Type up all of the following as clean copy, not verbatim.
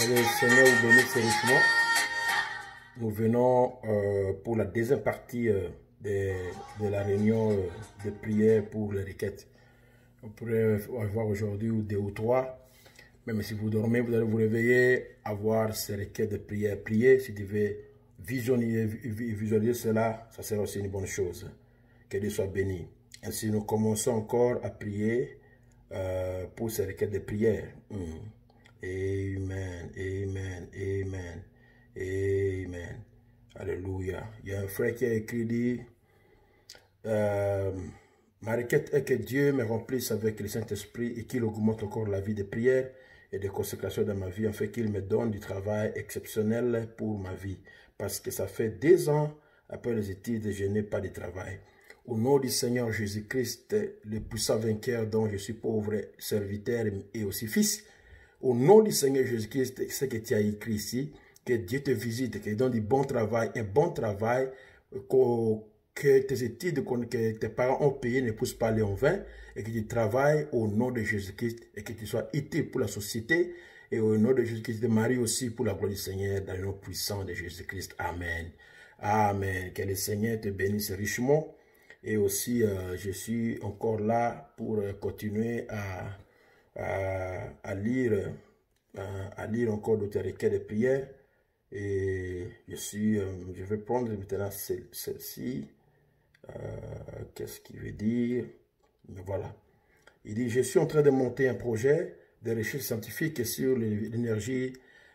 Le Seigneur vous bénisse richement. Nous venons pour la deuxième partie de la réunion de prière pour les requêtes. On pourrait avoir aujourd'hui deux ou trois. Même si vous dormez, vous allez vous réveiller, avoir ces requêtes de prière. Prier, si vous devez visualiser cela, ça sera aussi une bonne chose. Que Dieu soit béni. Ainsi, nous commençons encore à prier pour ces requêtes de prière. Amen, amen, amen, amen. Alléluia. Il y a un frère qui a écrit, dit, ma requête est que Dieu me remplisse avec le Saint-Esprit et qu'il augmente encore la vie de prière et de consécration dans ma vie, afin qu'il me donne du travail exceptionnel pour ma vie. Parce que ça fait 2 ans, après les études, je n'ai pas de travail. Au nom du Seigneur Jésus-Christ, le puissant vainqueur dont je suis pauvre serviteur et aussi fils, au nom du Seigneur Jésus-Christ, ce que tu as écrit ici, que Dieu te visite, qu'il te donne du bon travail, un bon travail, que tes études que tes parents ont payées ne poussent pas aller en vain, et que tu travailles au nom de Jésus-Christ, et que tu sois utile pour la société, et au nom de Jésus-Christ, te maries aussi pour la gloire du Seigneur, dans le nom puissant de Jésus-Christ. Amen. Amen. Que le Seigneur te bénisse richement. Et aussi, je suis encore là pour continuer à lire encore d'autres requêtes de prière. Et je vais prendre maintenant celle-ci. Qu'est-ce qu'il veut dire? Voilà. Il dit, je suis en train de monter un projet de recherche scientifique sur l'énergie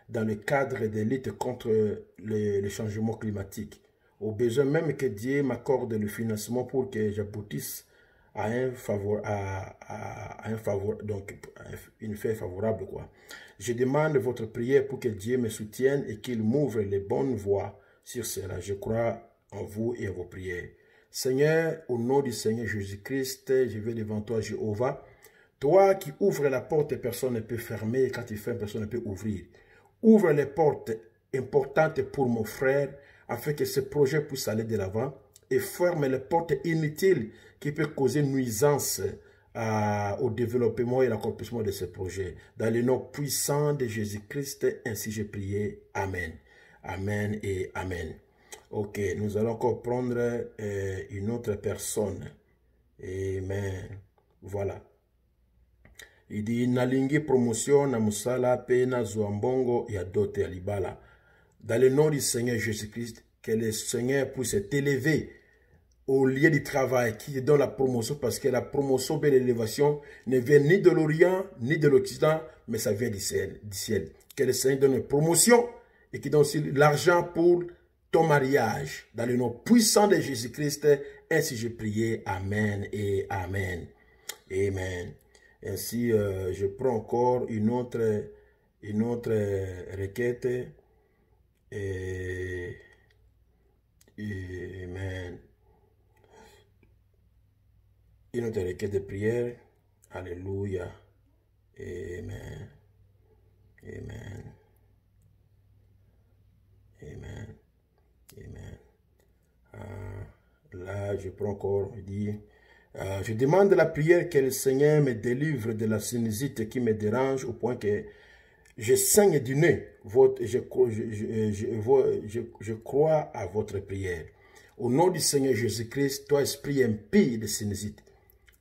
dans le cadre de lutte contre le changement climatique. Au besoin même que Dieu m'accorde le financement pour que j'aboutisse à une fait favorable, quoi. Je demande votre prière pour que Dieu me soutienne et qu'il m'ouvre les bonnes voies sur cela. Je crois en vous et en vos prières. Seigneur, au nom du Seigneur Jésus-Christ, je vais devant toi, Jéhovah. Toi qui ouvres la porte, personne ne peut fermer, et quand tu fermes, personne ne peut ouvrir. Ouvre les portes importantes pour mon frère, afin que ce projet puisse aller de l'avant, et ferme les portes inutiles qui peuvent causer nuisance au développement et l'accomplissement de ce projet. Dans le nom puissant de Jésus-Christ, ainsi j'ai prié. Amen. Amen et Amen. Ok, nous allons encore prendre une autre personne. Amen. Voilà. Il dit, nalingi promotion na musala pena zuambongo ya dote ya libala. Dans le nom du Seigneur Jésus-Christ, que le Seigneur puisse t'élever au lieu du travail, qui te donne la promotion, parce que la promotion et l'élévation ne vient ni de l'Orient, ni de l'Occident, mais ça vient du ciel. Que le Seigneur donne une promotion et qui donne aussi l'argent pour ton mariage. Dans le nom puissant de Jésus-Christ, ainsi j'ai prié. Amen et Amen. Amen. Ainsi, je prends encore une autre requête. Amen. Une autre requête de prière. Alléluia. Amen. Amen. Amen. Amen. Là, je prends encore, il dit, je demande la prière que le Seigneur me délivre de la sinusite qui me dérange au point que je saigne du nez. Je crois à votre prière. Au nom du Seigneur Jésus-Christ, toi esprit impie de sinusite,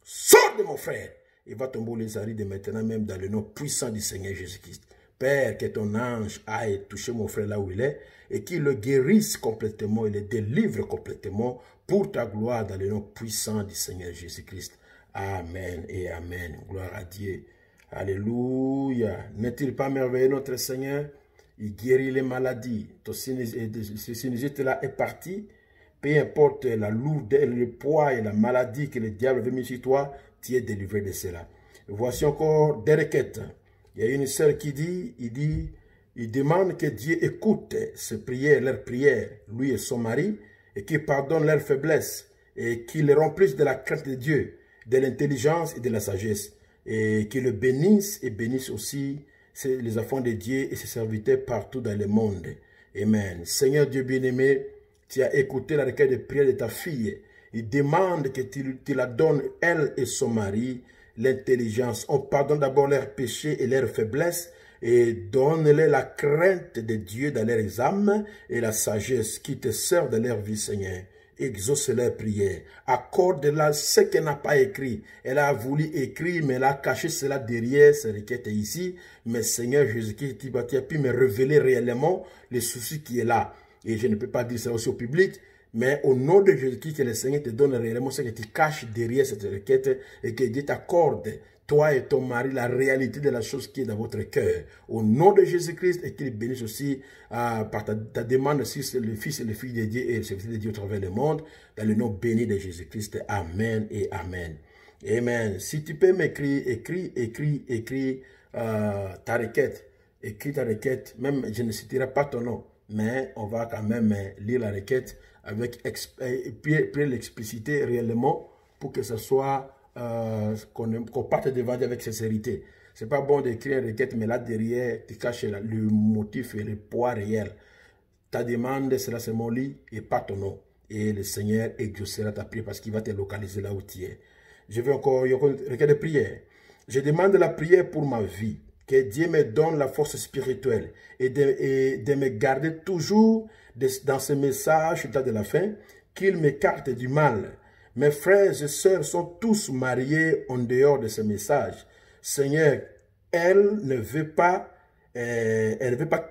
sors de mon frère et va tomber les arides maintenant même dans le nom puissant du Seigneur Jésus-Christ. Père, que ton ange aille toucher mon frère là où il est et qu'il le guérisse complètement et le délivre complètement pour ta gloire dans le nom puissant du Seigneur Jésus-Christ. Amen et Amen. Gloire à Dieu. Alléluia. N'est-il pas merveilleux notre Seigneur? Il guérit les maladies. Ce sinusite-là est parti. Peu importe la lourdeur, le poids et la maladie que le diable veut mettre sur toi, tu es délivré de cela. Voici encore des requêtes. Il y a une sœur qui dit, il demande que Dieu écoute ses prières, leurs prières, lui et son mari, et qu'il pardonne leurs faiblesses, et qu'il les remplisse de la crainte de Dieu, de l'intelligence et de la sagesse, et qu'il le bénisse et bénisse aussi les enfants de Dieu et ses serviteurs partout dans le monde. Amen. Seigneur Dieu bien-aimé, tu as écouté la requête de prière de ta fille. Il demande que tu la donnes, elle et son mari, l'intelligence. On pardonne d'abord leurs péchés et leurs faiblesses, et donne-les la crainte de Dieu dans leurs âmes et la sagesse qui te sert de leur vie, Seigneur. Exauce leurs prières. Accorde-la ce qu'elle n'a pas écrit. Elle a voulu écrire, mais elle a caché cela derrière ses requêtes ici. Mais Seigneur Jésus-Christ, tu as pu me révéler réellement les soucis qui est là. Et je ne peux pas dire ça aussi au public, mais au nom de Jésus-Christ, que le Seigneur te donne réellement ce que tu caches derrière cette requête et que Dieu t'accorde, toi et ton mari, la réalité de la chose qui est dans votre cœur. Au nom de Jésus-Christ, et qu'il bénisse aussi par ta demande si c'est le Fils et le Fils de Dieu et le serviteur de Dieu au travers le monde, dans le nom béni de Jésus-Christ. Amen et Amen. Amen. Si tu peux m'écrire, écris ta requête. Écris ta requête, même je ne citerai pas ton nom, mais on va quand même lire la requête avec puis l'expliciter réellement pour que ce soit qu'on parte devant Dieu avec sincérité. C'est pas bon d'écrire une requête, mais là derrière, tu caches le motif et le poids réel. Ta demande sera seulement lit et pas ton nom. Et le Seigneur exaucera ta prière parce qu'il va te localiser là où tu es. Je veux encore une requête de prière. Je demande la prière pour ma vie. Que Dieu me donne la force spirituelle et de me garder toujours dans ce message de la fin, qu'il m'écarte du mal. Mes frères et sœurs sont tous mariés en dehors de ce message. Seigneur, elle ne veut pas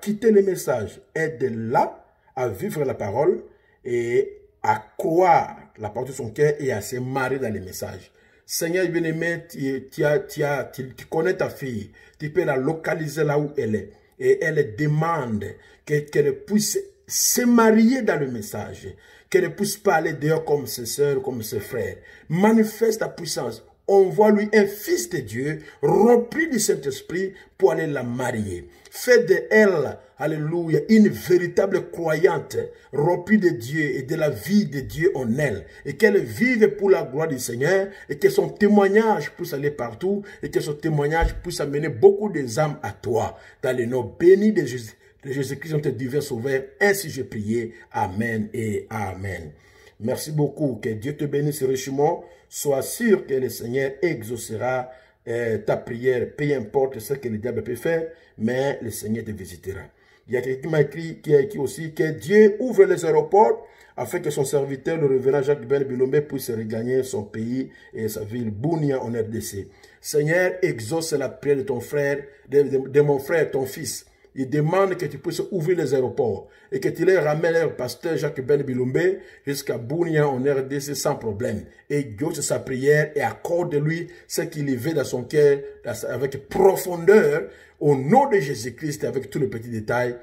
quitter le message. Aide-la à vivre la parole et à croire la parole de son cœur et à se marier dans le message. Seigneur bien-aimé, tu connais ta fille, tu peux la localiser là où elle est. Et elle demande qu'elle puisse se marier dans le message, qu'elle ne puisse pas aller dehors comme ses soeurs, comme ses frères. Manifeste ta puissance. Envoie-lui un fils de Dieu, rempli du Saint-Esprit, pour aller la marier. Fais de elle, alléluia, une véritable croyante, remplie de Dieu et de la vie de Dieu en elle. Et qu'elle vive pour la gloire du Seigneur, et que son témoignage puisse aller partout, et que son témoignage puisse amener beaucoup d'âmes à toi. Dans le nom béni de Jésus. Jésus-Christ, notre divin sauveur, ainsi j'ai prié. Amen et Amen. Merci beaucoup. Que Dieu te bénisse richement. Sois sûr que le Seigneur exaucera ta prière, peu importe ce que le diable peut faire, mais le Seigneur te visitera. Il y a quelqu'un qui a écrit aussi que Dieu ouvre les aéroports afin que son serviteur, le révérend Jacques Ben Bilomé, puisse regagner son pays et sa ville, Bunia en RDC. Seigneur, exauce la prière de ton frère, de mon frère, ton fils. Il demande que tu puisses ouvrir les aéroports et que tu les ramènes leur pasteur Jacques Ben Bilombe jusqu'à Bunia en RDC sans problème. Et exauce sa prière et accorde-lui ce qu'il veut dans son cœur avec profondeur au nom de Jésus-Christ avec tous les petits détails.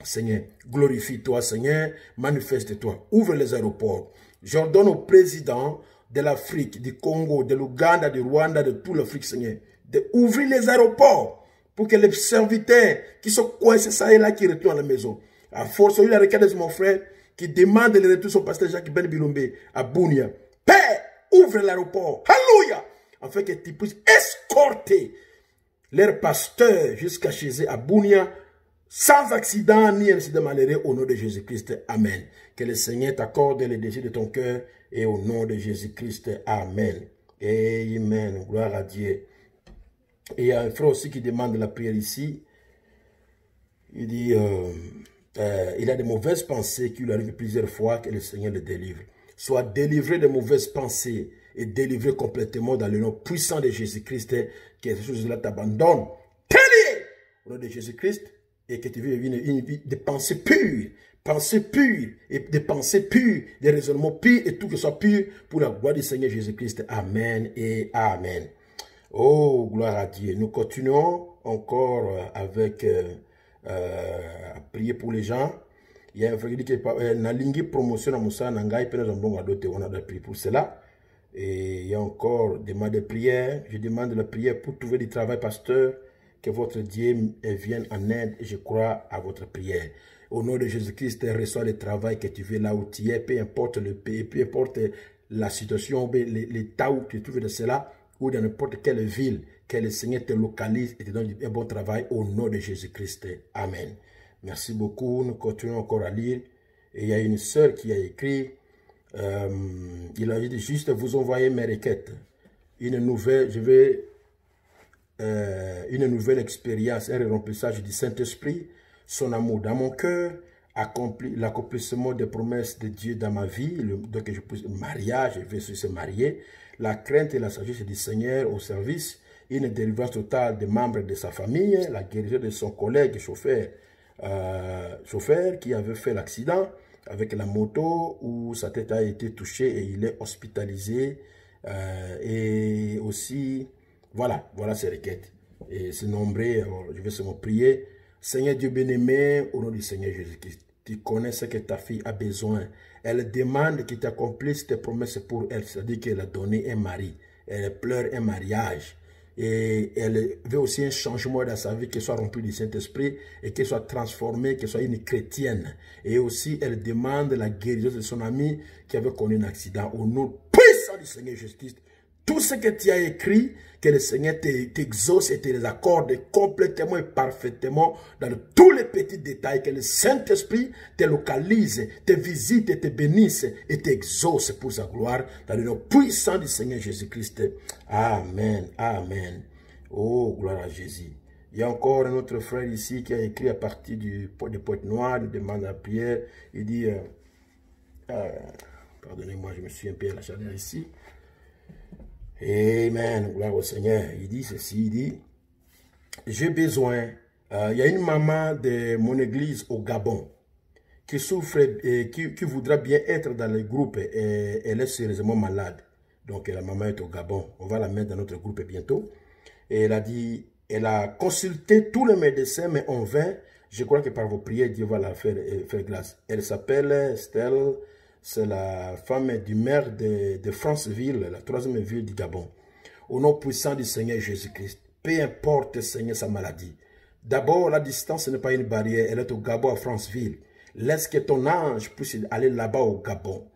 Seigneur, glorifie-toi, Seigneur, manifeste-toi. Ouvre les aéroports. J'ordonne au président de l'Afrique, du Congo, de l'Ouganda, du Rwanda, de toute l'Afrique, Seigneur, d'ouvrir les aéroports pour que les serviteurs qui sont coincés ça et là, qui retournent à la maison. À force, il y a la requête de mon frère qui demande le retour de son pasteur Jacques Ben Bilombe à Bunia. Père, ouvre l'aéroport. Alléluia. Afin que tu puisses escorter leur pasteur jusqu'à chez eux à Bunia sans accident ni incident malheureux au nom de Jésus-Christ. Amen. Que le Seigneur t'accorde les désirs de ton cœur et au nom de Jésus-Christ. Amen. Amen. Gloire à Dieu. Et il y a un frère aussi qui demande la prière ici. Il dit, il a de mauvaises pensées qui lui arrivent plusieurs fois, que le Seigneur le délivre. Sois délivré de mauvaises pensées et délivré complètement dans le nom puissant de Jésus-Christ, que ces choses-là t'abandonnent. Au nom de Jésus-Christ, et que tu vives une vie de pensées pures, et des pensées pures, des raisonnements purs, et tout que soit pur pour la gloire du Seigneur Jésus-Christ. Amen et Amen. Oh, gloire à Dieu. Nous continuons encore avec prier pour les gens. Il y a un frère qui dit que Nalingi promotion à Moussa Nangai, on a prié pour cela. Et il y a encore des demandes de prière. Je demande la prière pour trouver du travail, pasteur. Que votre Dieu vienne en aide et je crois à votre prière. Au nom de Jésus-Christ, reçois le travail que tu veux là où tu es, peu importe le pays, peu importe la situation, l'état où tu trouves de cela, ou dans n'importe quelle ville, que le Seigneur te localise et te donne un bon travail au nom de Jésus-Christ. Amen. Merci beaucoup. Nous continuons encore à lire. Et il y a une sœur qui a écrit, il a dit juste vous envoyer mes requêtes. Une nouvelle, je vais une nouvelle expérience, un remplissage du Saint-Esprit, son amour dans mon cœur, l'accomplissement des promesses de Dieu dans ma vie, donc je puisse mariage, je vais se marier, la crainte et la sagesse du Seigneur au service, une délivrance totale des membres de sa famille, la guérison de son collègue chauffeur qui avait fait l'accident avec la moto où sa tête a été touchée et il est hospitalisé. Et aussi, voilà ces requêtes. Et c'est nombreux, je vais seulement prier. Seigneur Dieu bien-aimé, au nom du Seigneur Jésus-Christ, tu connais ce que ta fille a besoin. Elle demande qu'il t'accomplisse tes promesses pour elle, c'est-à-dire qu'elle a donné un mari. Elle pleure un mariage. Et elle veut aussi un changement dans sa vie, qu'elle soit remplie du Saint-Esprit et qu'elle soit transformée, qu'elle soit une chrétienne. Et aussi, elle demande la guérison de son ami qui avait connu un accident. Au nom puissant du Seigneur Jésus-Christ, tout ce que tu as écrit, que le Seigneur t'exauce et te les accorde complètement et parfaitement dans tous les petits détails, que le Saint-Esprit te localise, te visite et te bénisse et t'exauce pour sa gloire dans le nom puissant du Seigneur Jésus-Christ. Amen, amen. Oh, gloire à Jésus. Il y a encore un autre frère ici qui a écrit à partir du Pointe Noire, il demande la prière, il dit, pardonnez-moi, je me suis un peu à la chaleur ici. Amen, gloire au Seigneur. Il dit ceci, il dit, j'ai besoin, il y a une maman de mon église au Gabon qui souffre et qui voudra bien être dans le groupe et elle est sérieusement malade. Donc la maman est au Gabon, on va la mettre dans notre groupe bientôt. Et elle a dit, elle a consulté tous les médecins, mais en vain. Je crois que par vos prières, Dieu va la faire grâce. Elle s'appelle Estelle. C'est la femme du maire de Franceville, la 3e ville du Gabon. Au nom puissant du Seigneur Jésus-Christ, peu importe, Seigneur, sa maladie. D'abord, la distance n'est pas une barrière. Elle est au Gabon, à Franceville. Laisse que ton ange puisse aller là-bas au Gabon.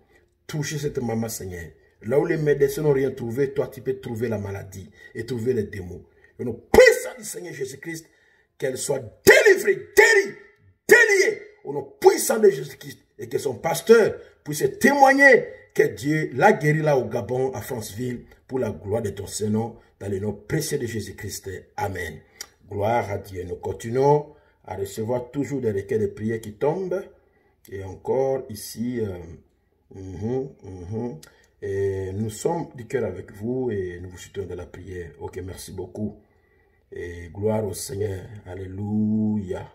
Toucher cette maman, Seigneur. Là où les médecins n'ont rien trouvé, toi, tu peux trouver la maladie et trouver les démons. Au nom puissant du Seigneur Jésus-Christ, qu'elle soit délivrée, déliée, au nom puissant de Jésus-Christ, et que son pasteur puisse témoigner que Dieu l'a guéri là au Gabon, à Franceville, pour la gloire de ton Saint-Nom, dans le nom précieux de Jésus-Christ. Amen. Gloire à Dieu. Nous continuons à recevoir toujours des requêtes de prière qui tombent. Et encore ici, et nous sommes du cœur avec vous et nous vous soutenons de la prière. Ok, merci beaucoup. Et gloire au Seigneur. Alléluia.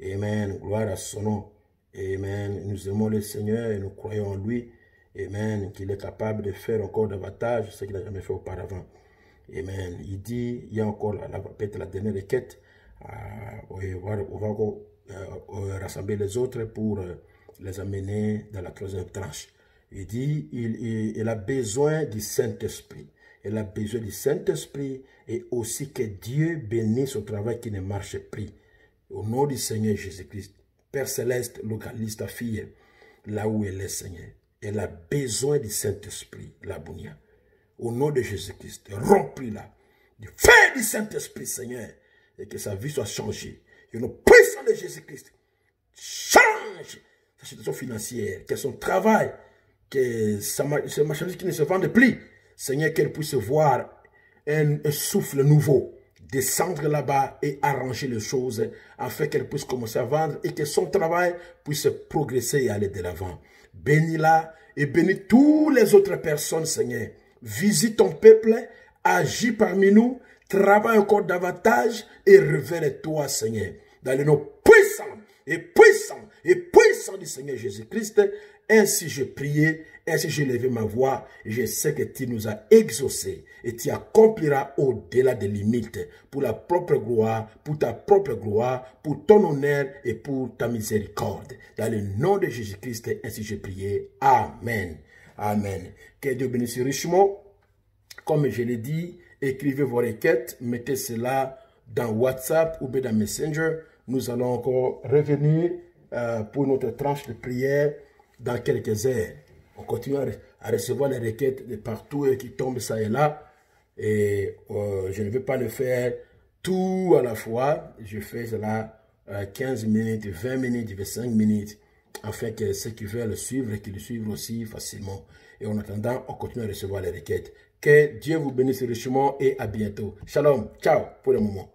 Amen. Gloire à son nom. Amen. Nous aimons le Seigneur et nous croyons en lui. Amen. Qu'il est capable de faire encore davantage ce qu'il n'a jamais fait auparavant. Amen. Il dit, il y a encore peut-être la dernière requête. On va rassembler les autres pour les amener dans la 3e tranche. Il dit, il a besoin du Saint-Esprit. Il a besoin du Saint-Esprit et aussi que Dieu bénisse au travail qui ne marche plus. Au nom du Seigneur Jésus-Christ, Père Céleste, localise ta fille là où elle est, Seigneur. Elle a besoin du Saint-Esprit, la Bounia. Au nom de Jésus-Christ, remplis-la du feu du Saint-Esprit, Seigneur, et que sa vie soit changée. Et au nom puissant de Jésus-Christ, change sa situation financière, que son travail, que sa marchandise qui ne se vende plus, Seigneur, qu'elle puisse voir un souffle nouveau, descendre là-bas et arranger les choses afin qu'elle puisse commencer à vendre et que son travail puisse progresser et aller de l'avant. Bénis-la et bénis toutes les autres personnes, Seigneur. Visite ton peuple, agis parmi nous, travaille encore davantage et révèle-toi, Seigneur, dans le nom puissant du Seigneur Jésus-Christ. Ainsi j'ai prié, ainsi j'ai levé ma voix, et je sais que tu nous as exaucés et tu accompliras au-delà des limites pour la propre gloire, pour ta propre gloire, pour ton honneur et pour ta miséricorde. Dans le nom de Jésus-Christ, ainsi j'ai prié. Amen. Amen. Que Dieu bénisse richement. Comme je l'ai dit, écrivez vos requêtes, mettez cela dans WhatsApp ou bien dans Messenger. Nous allons encore revenir pour notre tranche de prière dans quelques heures. On continue à recevoir les requêtes de partout qui tombent ça et là. Et je ne vais pas le faire tout à la fois. Je fais cela 15 minutes, 20 minutes, 25 minutes. afin que ceux qui veulent le suivre, qu'ils le suivent aussi facilement. Et en attendant, on continue à recevoir les requêtes. Que Dieu vous bénisse richement et à bientôt. Shalom, ciao pour le moment.